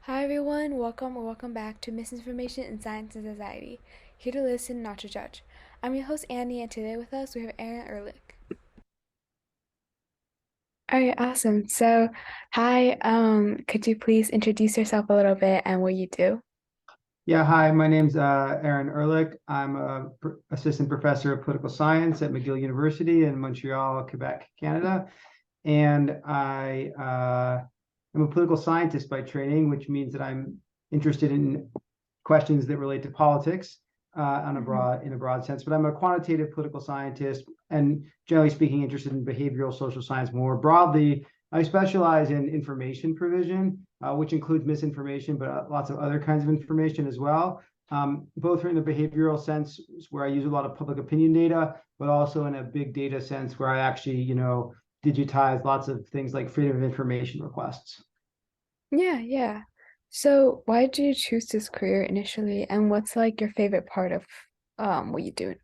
Hi everyone, welcome or welcome back to Misinformation in Science and Society. Here to listen, not to judge. I'm your host Annie, and today with us we have Aaron Erlich. All right, awesome. Hi, could you please introduce yourself a little bit and what you do? Yeah, hi, my name's Aaron Erlich. I'm a assistant professor of political science at McGill University in Montreal, Quebec, Canada. And I am a political scientist by training, which means that I'm interested in questions that relate to politics in a broad sense. But I'm a quantitative political scientist and generally speaking, interested in behavioral social science more broadly. I specialize in information provision, which includes misinformation, but lots of other kinds of information as well. Both in a behavioral sense, where I use a lot of public opinion data, but also in a big data sense, where I actually, digitize lots of things like freedom of information requests. Yeah. So, why did you choose this career initially, and what's like your favorite part of what you do?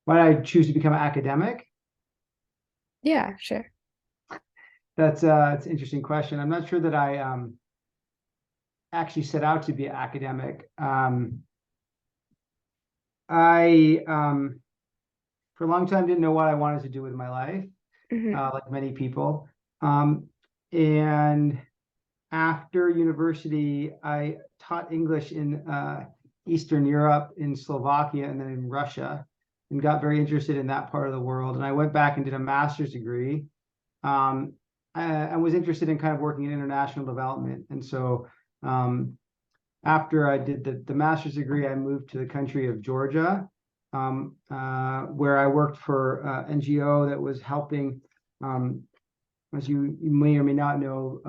Why did I choose to become an academic? Yeah, sure. That's an interesting question. I'm not sure that I actually set out to be an academic. I for a long time didn't know what I wanted to do with my life, Mm-hmm. like many people. Um, and after university, I taught English in Eastern Europe, in Slovakia, and then in Russia, and got very interested in that part of the world. And I went back and did a master's degree, um, and was interested in kind of working in international development. And so after I did the master's degree, I moved to the country of Georgia, where I worked for an NGO that was helping, as you may or may not know,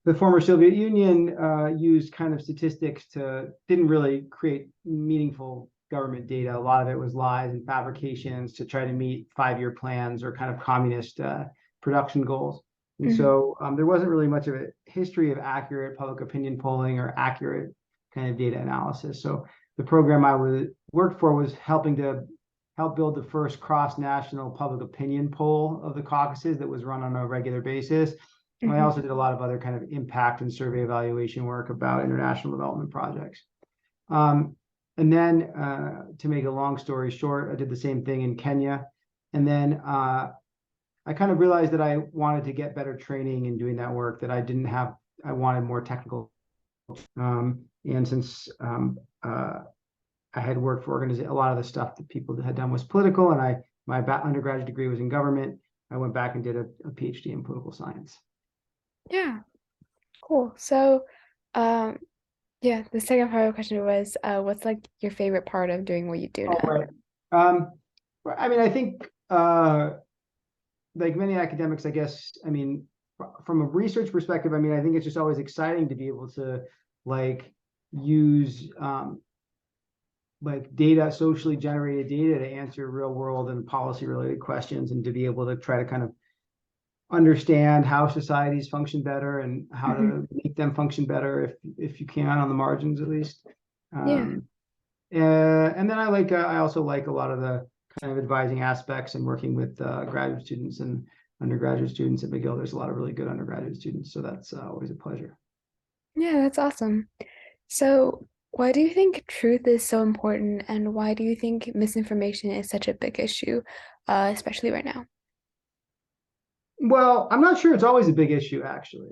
the former Soviet Union used kind of statistics didn't really create meaningful government data. A lot of it was lies and fabrications to try to meet 5-year plans or kind of communist production goals. And Mm-hmm. so there wasn't really much of a history of accurate public opinion polling or accurate kind of data analysis. So the program worked for was helping to help build the first cross-national public opinion poll of the Caucasus that was run on a regular basis. And I Mm-hmm. also did a lot of other kind of impact and survey evaluation work about international development projects. Um, and then to make a long story short, I did the same thing in Kenya. And then I kind of realized that I wanted to get better training in doing that work that I didn't have. I wanted more technical. And since I had worked for organizations, a lot of the stuff that people had done was political, and my undergraduate degree was in government. I went back and did a PhD in political science. Yeah, cool. Um, yeah, the second part of the question was, what's like your favorite part of doing what you do Oh, now? right. I mean, I think like many academics, I guess, I mean, from a research perspective, I mean, I think it's just always exciting to be able to like use like data, socially generated data to answer real world and policy related questions and to be able to try to kind of understand how societies function better and how Mm-hmm. to make them function better if you can on the margins at least. Yeah. Um, and then I also like a lot of the kind of advising aspects and working with graduate students and undergraduate students at McGill. There's a lot of really good undergraduate students, so that's always a pleasure. Yeah, that's awesome. So, why do you think truth is so important, and why do you think misinformation is such a big issue, especially right now? Well, I'm not sure it's always a big issue, actually.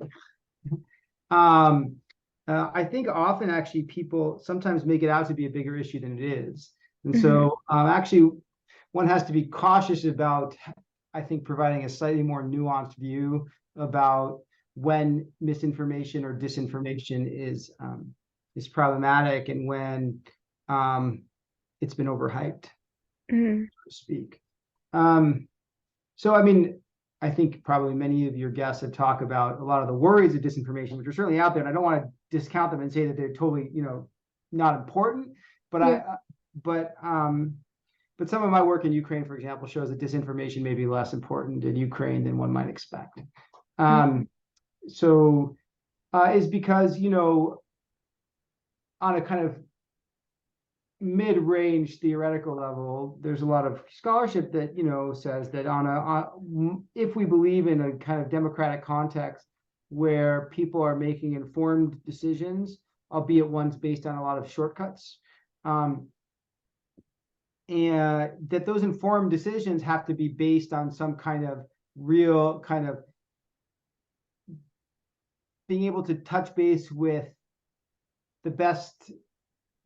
Um, I think often actually people sometimes make it out to be a bigger issue than it is. And Hmm. so actually one has to be cautious about, I think, providing a slightly more nuanced view about when misinformation or disinformation is problematic and when um, it's been overhyped, Hmm. so to speak. Um, so, I mean, I think probably many of your guests have talked about a lot of the worries of disinformation, which are certainly out there. And I don't want to discount them and say that they're totally, not important. But Yeah. but some of my work in Ukraine, for example, shows that disinformation may be less important in Ukraine than one might expect. Hmm. Um, so is because on a kind of mid-range theoretical level, there's a lot of scholarship that says that if we believe in a kind of democratic context, where people are making informed decisions, albeit ones based on a lot of shortcuts. And that those informed decisions have to be based on some kind of real kind of being able to touch base with the best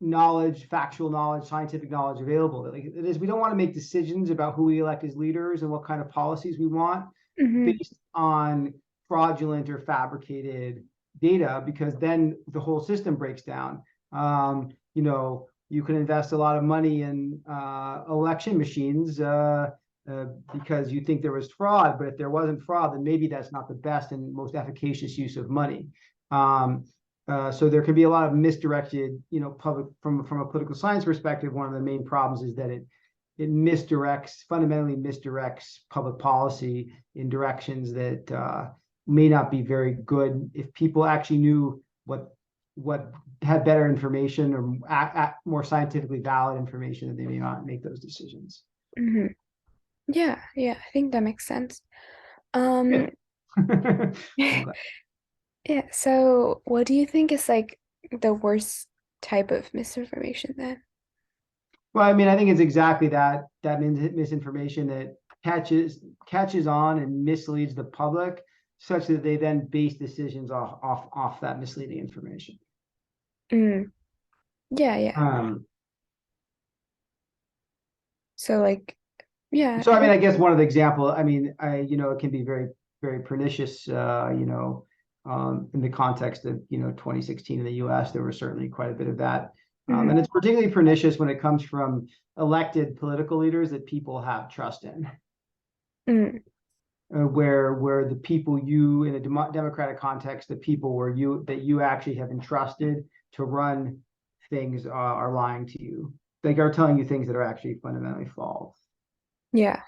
knowledge, factual knowledge, scientific knowledge available. Like it is, we don't want to make decisions about who we elect as leaders and what kind of policies we want based on fraudulent or fabricated data, because then the whole system breaks down. You know, you can invest a lot of money in election machines because you think there was fraud, but if there wasn't fraud, then maybe that's not the best and most efficacious use of money. So there can be a lot of misdirected, you know, public from a political science perspective. One of the main problems is that it fundamentally misdirects public policy in directions that may not be very good if people actually knew what had better information or more scientifically valid information, that they may not make those decisions. Yeah, I think that makes sense. Yeah. Yeah, so what do you think is like the worst type of misinformation then? Well, I mean, I think it's exactly that misinformation that catches on and misleads the public, such that they then base decisions off that misleading information. Mm. Yeah. So like, yeah, So I mean, I guess one of the example, I mean, it can be very, very pernicious, in the context of, 2016 in the US, there was certainly quite a bit of that. And it's particularly pernicious when it comes from elected political leaders that people have trust in. Where the people in a democratic context, the people that you actually have entrusted to run things are lying to you. They are telling you things that are actually fundamentally false. Yeah.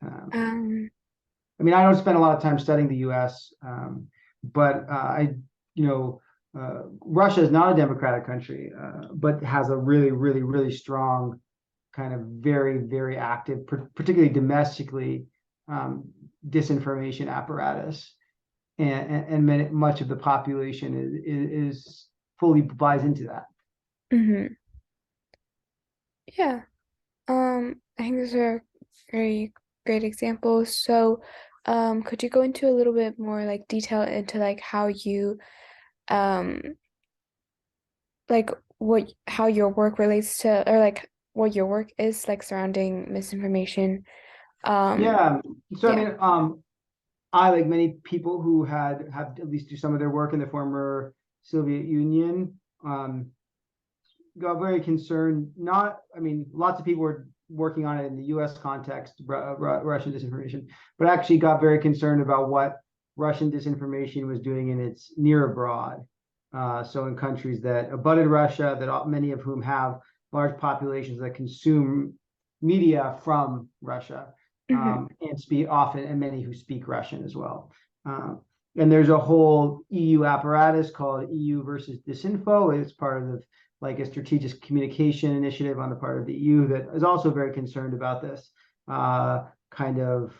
I mean, I don't spend a lot of time studying the U.S., but Russia is not a democratic country, but has a really, really, really strong kind of very, very active, particularly domestically, disinformation apparatus, and much of the population is fully buys into that. Yeah. I think those are very great examples. So, could you go into a little bit more like detail into like how you, um, like how your work relates to, or like what your work is like surrounding misinformation? Yeah. So I Yeah. mean, I, like many people who have at least do some of their work in the former Soviet Union, got very concerned. Lots of people were working on it in the U.S. context, Russian disinformation, but actually got very concerned about what Russian disinformation was doing in its near abroad. So in countries that abutted Russia, that many of whom have large populations that consume media from Russia, and speak often, and many who speak Russian as well. And there's a whole EU apparatus called EU versus Disinfo. It's part of like a strategic communication initiative on the part of the EU that is also very concerned about this kind of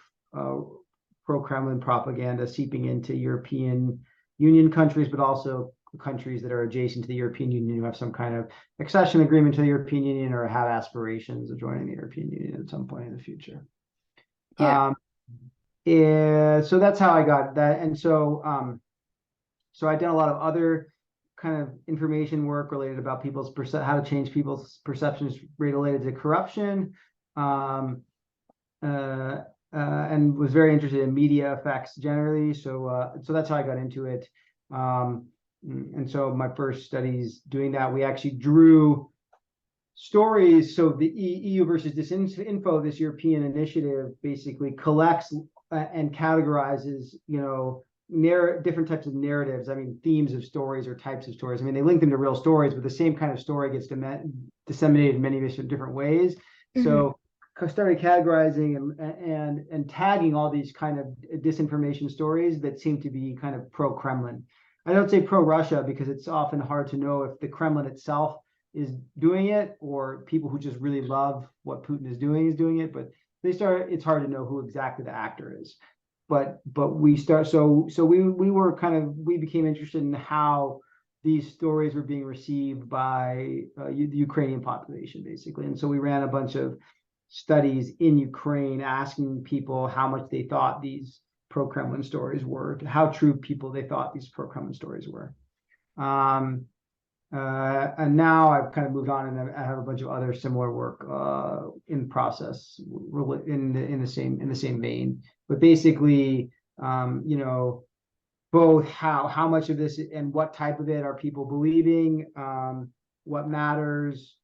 pro-Kremlin propaganda seeping into European Union countries, but also countries that are adjacent to the European Union who have some kind of accession agreement to the European Union or have aspirations of joining the European Union at some point in the future. Yeah. So that's how I got that. And so I've done a lot of other kind of information work related about how to change people's perceptions related to corruption, and was very interested in media effects generally. So that's how I got into it. And so my first studies doing that, we actually drew stories. So the EU versus Disinfo, this European initiative, basically collects and categorizes, different types of narratives. I mean, themes of stories or types of stories. I mean, they link them to real stories, but the same kind of story gets disseminated in many different ways. So I started categorizing and tagging all these kind of disinformation stories that seem to be kind of pro-Kremlin. I don't say pro-Russia because it's often hard to know if the Kremlin itself is doing it or people who just really love what Putin is doing it. But it's hard to know who exactly the actor is. but we start so we were kind of we became interested in how these stories were being received by the Ukrainian population basically, and so we ran a bunch of studies in Ukraine asking people how much they thought these pro-Kremlin stories were, how true people they thought these pro-Kremlin stories were. And now I've kind of moved on, and I have a bunch of other similar work in process in the same vein. But basically, you know, both how much of this and what type of it are people believing, what matters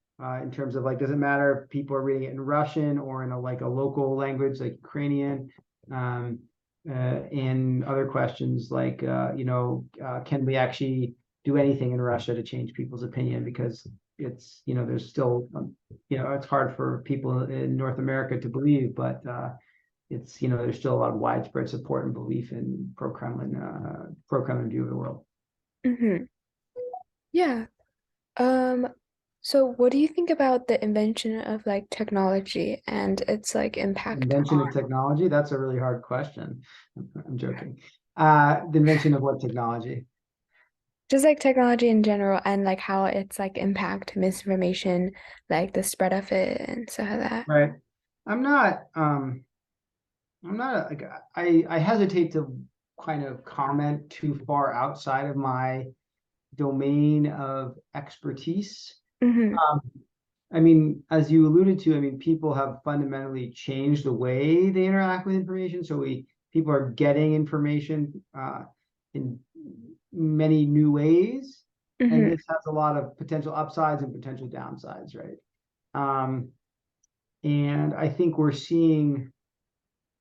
in terms of like, does it matter if people are reading it in Russian or in a local language like Ukrainian, and other questions like can we actually do anything in Russia to change people's opinion, because it's there's still it's hard for people in North America to believe, but it's there's still a lot of widespread support and belief in pro-Kremlin view of the world. Mm-hmm. Yeah. Um, so what do you think about the invention of like technology and its like impact Invention of on technology? That's a really hard question. I'm joking. The invention of what technology? just like technology in general and like how it's like impact misinformation, like the spread of it and stuff like that? Right. I'm not. I'm not like I hesitate to kind of comment too far outside of my domain of expertise. Mm-hmm. Um, I mean, as you alluded to, I mean, people have fundamentally changed the way they interact with information. So people are getting information in many new ways, and Mm-hmm. this has a lot of potential upsides and potential downsides, right? Um, and I think we're seeing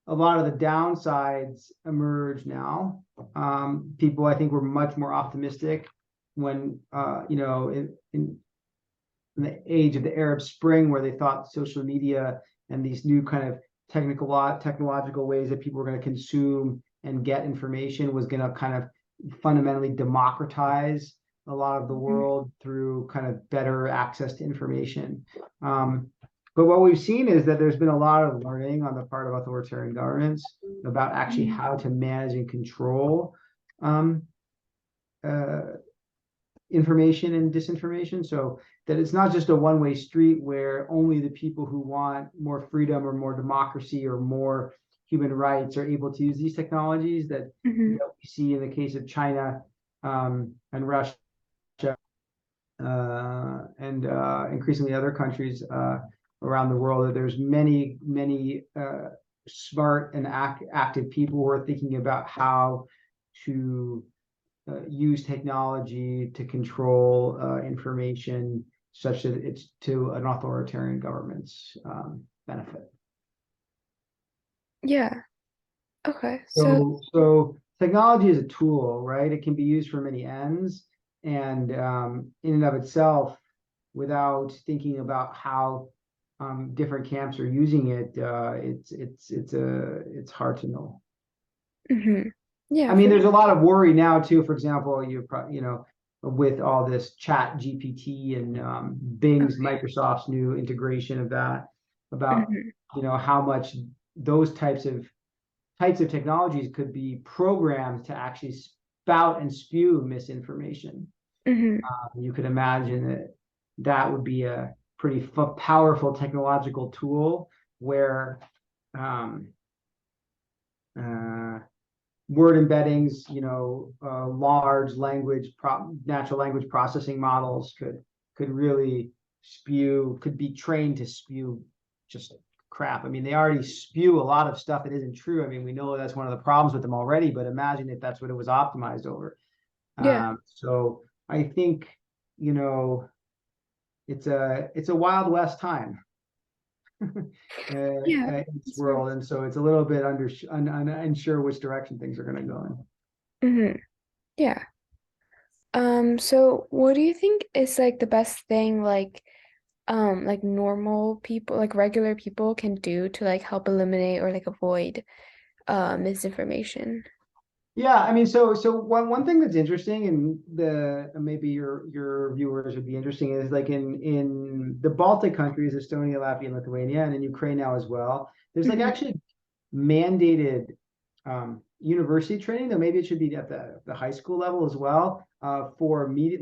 a lot of the downsides emerge now. People, I think, were much more optimistic when, in the age of the Arab Spring, where they thought social media and these new kind of technological ways that people were going to consume and get information was going to kind of fundamentally democratize a lot of the world through kind of better access to information. But what we've seen is that there's been a lot of learning on the part of authoritarian governments about actually Mm-hmm. how to manage and control um, uh, information and disinformation. So that it's not just a one-way street where only the people who want more freedom or more democracy or more human rights are able to use these technologies that, Mm-hmm. we see in the case of China and Russia and increasingly other countries around the world. That there's many smart and active people who are thinking about how to use technology to control information such that it's to an authoritarian government's benefit. Yeah. Okay. So, So technology is a tool, right? It can be used for many ends, and in and of itself, without thinking about how different camps are using it, it's hard to know. mm-hmm. I Yeah, mean, for there's a lot of worry now too. For example, with all this Chat GPT and sure. Bing's Microsoft's new integration of that, about Mm-hmm. how much those types of technologies could be programmed to actually spout and spew misinformation. Mm-hmm. You could imagine that that would be a pretty powerful technological tool where um, uh, word embeddings, large natural language processing models could really could be trained to spew just crap. I mean, they already spew a lot of stuff that isn't true. I mean, we know that's one of the problems with them already, but imagine if that's what it was optimized over. Yeah. So I think, it's a Wild West time Yeah. in this world, and so it's a little bit unsure which direction things are going to go in. Mm-hmm. Yeah. So what do you think is like the best thing like normal people, like regular people can do to like help eliminate or like avoid misinformation? Yeah, I mean, so one thing that's interesting, and maybe your viewers would be interesting, is like in the Baltic countries, Estonia, Latvia, and Lithuania, and in Ukraine now as well. There's like Mm-hmm. actually mandated university training, though maybe it should be at the high school level as well, for media,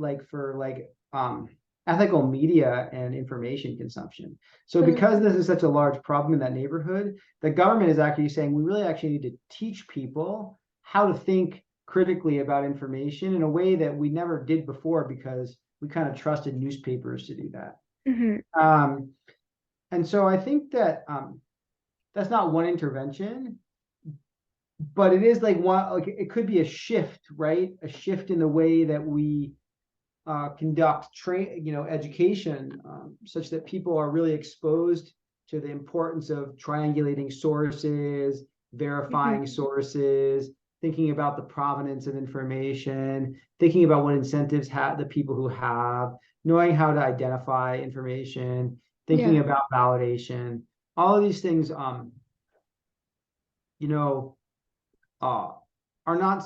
ethical media and information consumption. So because this is such a large problem in that neighborhood, the government is actually saying we really actually need to teach people how to think critically about information in a way that we never did before because we kind of trusted newspapers to do that. Mm-hmm. And so I think that that's not one intervention, but it is like one, like it could be a shift, right? A shift in the way that we conduct education, such that people are really exposed to the importance of triangulating sources, Mm-hmm. verifying sources, thinking about the provenance of information, thinking about what incentives have the people who have, knowing how to identify information, thinking Yeah. about validation. All of these things, you know, uh, are not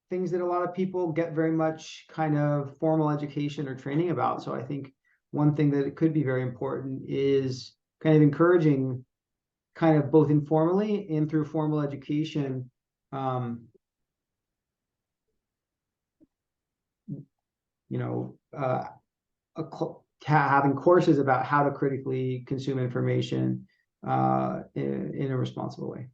things that a lot of people get very much kind of formal education or training about. So I think one thing that it could be very important is kind of encouraging, kind of both informally and through formal education, um, you know, having courses about how to critically consume information in a responsible way.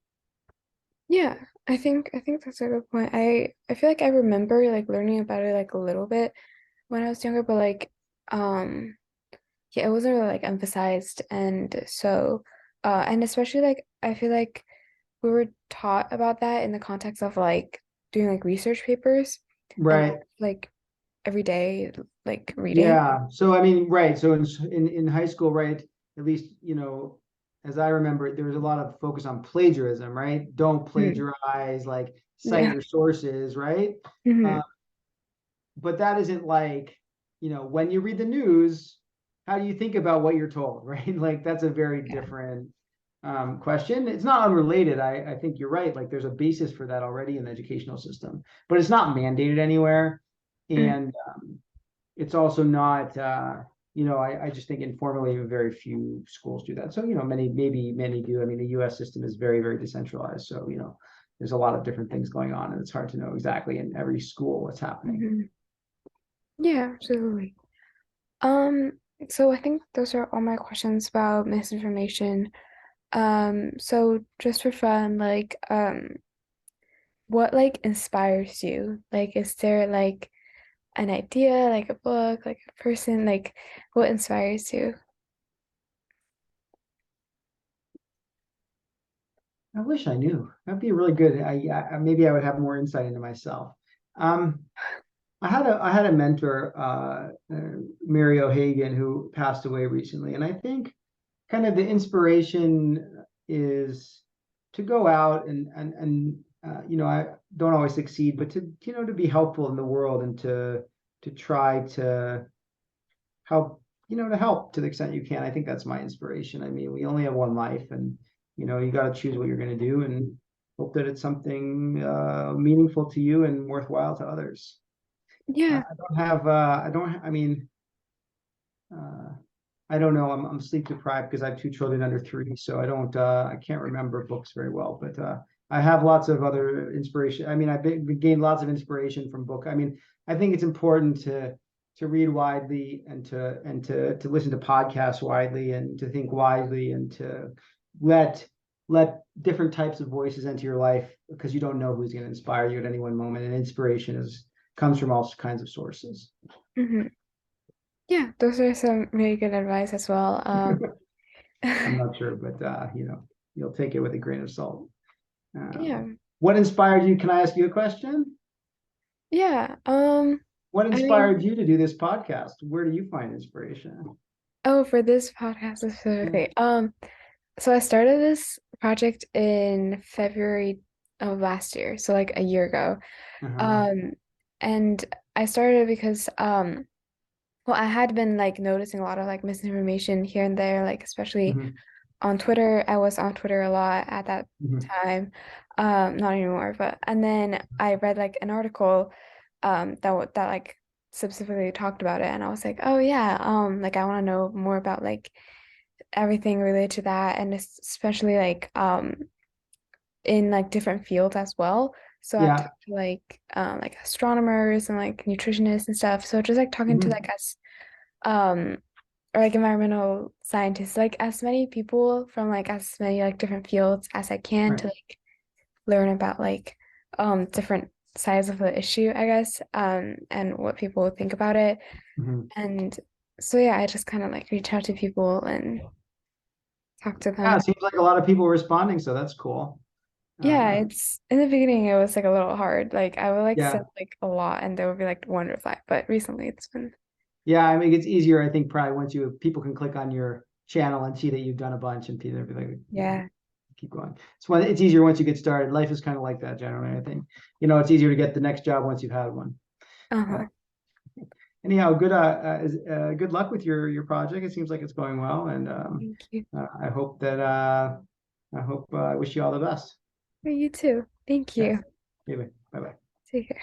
Yeah, I think that's a good point. I feel like I remember like learning about it like a little bit when I was younger, but like um yeah, it wasn't really like emphasized, and so and especially like I feel like we were taught about that in the context of like doing like research papers and not Right. like every day like reading. Yeah. So I mean, right. So in high school, right, at least, as I remember, there was a lot of focus on plagiarism, right? Don't Mhm. plagiarize, like cite Yeah. your sources, right? Hmm. Uh, but that isn't like, when you read the news, how do you think about what you're told, right? Like that's a very Yeah. different question. It's not unrelated. I think you're right. Like there's a basis for that already in the educational system, but it's not mandated anywhere. Mm. And it's also not, I just think informally very few schools do that. So, maybe many do. I mean, the US system is very, very decentralized. So, there's a lot of different things going on, and it's hard to know exactly in every school what's happening. Hmm. Yeah, absolutely. Um, so I think those are all my questions about misinformation. So just for fun, like, what like inspires you? Like, is there like an idea, like a book, like a person, like what inspires you? I wish I knew. That'd be really good. Maybe I would have more insight into myself. Um, I had a mentor, Mary O'Hagan, who passed away recently, and I think kind of the inspiration is to go out and I don't always succeed, but to be helpful in the world and to try to help, to help to the extent you can. I think that's my inspiration. I mean, we only have one life, and you got to choose what you're going to do and hope that it's something meaningful to you and worthwhile to others. Yeah. I don't, I mean, uh, I don't know. I'm sleep deprived because I have two children under 3, so I can't remember books very well. But I have lots of other inspiration. I mean, I've gained lots of inspiration from book. I mean, I think it's important to read widely and to listen to podcasts widely and to think widely and to let let different types of voices into your life because you don't know who's going to inspire you at any one moment. And inspiration is comes from all kinds of sources. Hmm. Yeah, those are some really good advice as well. I'm not sure, but you'll take it with a grain of salt. Yeah. What inspired you? Can I ask you a question? Yeah. What I mean, inspired you to do this podcast? Where do you find inspiration? oh, for this podcast Yeah. specifically. So I started this project in February of last year, so like a year ago. Uh-huh. Um, and I started because well, I had been like noticing a lot of like misinformation here and there, like especially Hmm. on Twitter. I was on Twitter a lot at that Hmm. time. Not anymore, but and then I read like an article that like specifically talked about it, and I was like, oh yeah, like I want to know more about like everything related to that, and especially like in like different fields as well. So I've Yeah. talked to like astronomers and like nutritionists and stuff. So just like talking to Mhm. like us or like environmental scientists, like as many people from like as many like different fields as I can Right. to like learn about like different sides of the issue, I guess, and what people think about it. Mhm. And so yeah, I just kind of like reach out to people and talk to Yeah, it them. seems like a lot of people were responding, so that's cool. Yeah, Uh, it's in the beginning it was like a little hard. Like I would like send yeah. like a lot and there would be like one reply, but recently it's been Yeah, I mean, it's easier, I think, probably once people can click on your channel and see that you've done a bunch and people be like, yeah. keep going. It's easier once you get started. Life is kind of like that generally, I think. It's easier to get the next job once you've had one. Uh, Uh-huh. anyhow, good luck with your project. It seems like it's going well, and Thank you. I wish you all the best. For you too. Thank Yeah. you. Anyway, bye bye. Take care.